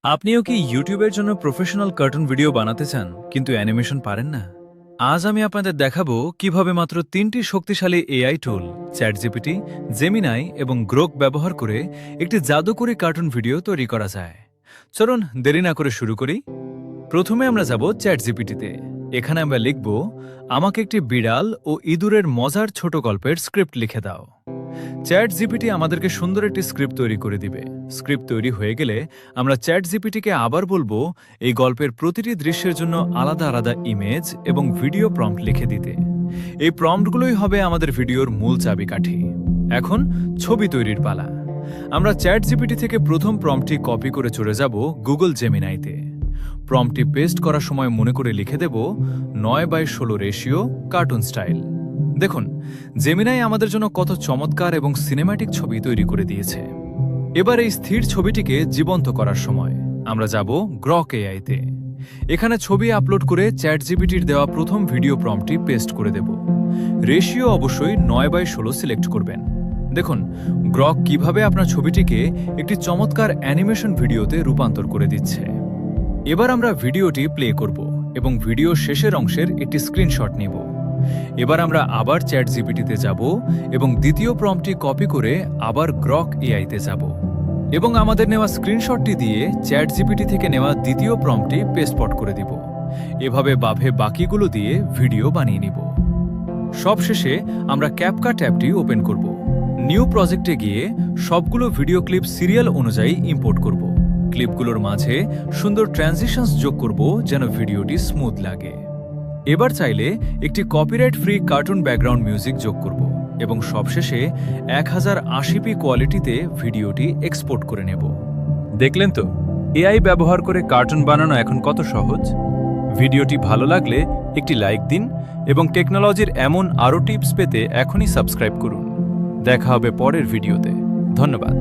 আপনিও কি ইউটিউবের জন্য প্রফেশনাল কার্টুন ভিডিও বানাতে চান কিন্তু অ্যানিমেশন পারেন না? আজ আমি আপনাদের দেখাবো কিভাবে মাত্র 3টি শক্তিশালী এআই টুল চ্যাটজিপিটি, জেমিনাই এবং গ্রোক ব্যবহার করে একটি জাদুকরী কার্টুন ভিডিও তৈরি করা যায়। চলুন দেরি না করে শুরু করি। প্রথমে আমরা যাব চ্যাটজিপিটিতে। এখানে আমরা লিখব, আমাকে একটি বিড়াল ও ইঁদুরের মজার ছোট গল্পের স্ক্রিপ্ট লিখে দাও। চ্যাট জিপিটি আমাদেরকে সুন্দর একটি স্ক্রিপ্ট তৈরি করে দিবে। স্ক্রিপ্ট তৈরি হয়ে গেলে আমরা চ্যাট জিপিটিকে আবার বলবো এই গল্পের প্রতিটি দৃশ্যের জন্য আলাদা আলাদা ইমেজ এবং ভিডিও প্রম্পট লিখে দিতে। এই প্রম্পটগুলোই হবে আমাদের ভিডিওর মূল চাবিকাঠি। এখন ছবি তৈরির পালা। আমরা চ্যাট জিপিটি থেকে প্রথম প্রম্পটটি কপি করে চলে যাব গুগল জেমিনাইতে। প্রম্পটটি পেস্ট করার সময় মনে করে লিখে দেব 9:16 রেশিও কার্টুন স্টাইল। দেখুন, জেমিনাই আমাদের জন্য কত চমৎকার এবং সিনেম্যাটিক ছবি তৈরি করে দিয়েছে। এবার এই স্থির ছবিটিকে জীবন্ত করার সময় আমরা যাব গ্রক এআইতে। এখানে ছবি আপলোড করে চ্যাট জিপিটির দেওয়া প্রথম ভিডিও প্রম্পটটি পেস্ট করে দেব। রেশিও অবশ্যই 9:16 সিলেক্ট করবেন। দেখুন গ্রক কিভাবে আপনার ছবিটিকে একটি চমৎকার অ্যানিমেশন ভিডিওতে রূপান্তর করে দিচ্ছে। এবার আমরা ভিডিওটি প্লে করব এবং ভিডিও শেষের অংশের একটি স্ক্রিনশট নিব। এবার আমরা আবার চ্যাট জিপিটিতে যাব এবং দ্বিতীয় প্রম্পটটি কপি করে আবার গ্রক এআইতে যাব এবং আমাদের নেওয়া স্ক্রিনশটটি দিয়ে চ্যাট জিপিটি থেকে নেওয়া দ্বিতীয় প্রম্পটটি পেস্টপট করে দিব। এভাবে বাকিগুলো দিয়ে ভিডিও বানিয়ে নিব। সবশেষে আমরা ক্যাপকাট ট্যাবটি ওপেন করব। নিউ প্রজেক্টে গিয়ে সবগুলো ভিডিও ক্লিপ সিরিয়াল অনুযায়ী ইম্পোর্ট করব। ক্লিপগুলোর মাঝে সুন্দর ট্রানজিশনস যোগ করব যেন ভিডিওটি স্মুথ লাগে। এবার চাইলে একটি copyright free cartoon background music যোগ করব এবং সবশেষে 1080p কোয়ালিটিতে ভিডিওটি এক্সপোর্ট করে নেব। দেখলেন তো, এআই ব্যবহার করে কার্টুন বানানো এখন কত সহজ। ভিডিওটি ভালো লাগলে একটি লাইক দিন এবং টেকনোলজির এমন আরও টিপস পেতে এখনই সাবস্ক্রাইব করুন। দেখা হবে পরের ভিডিওতে। ধন্যবাদ।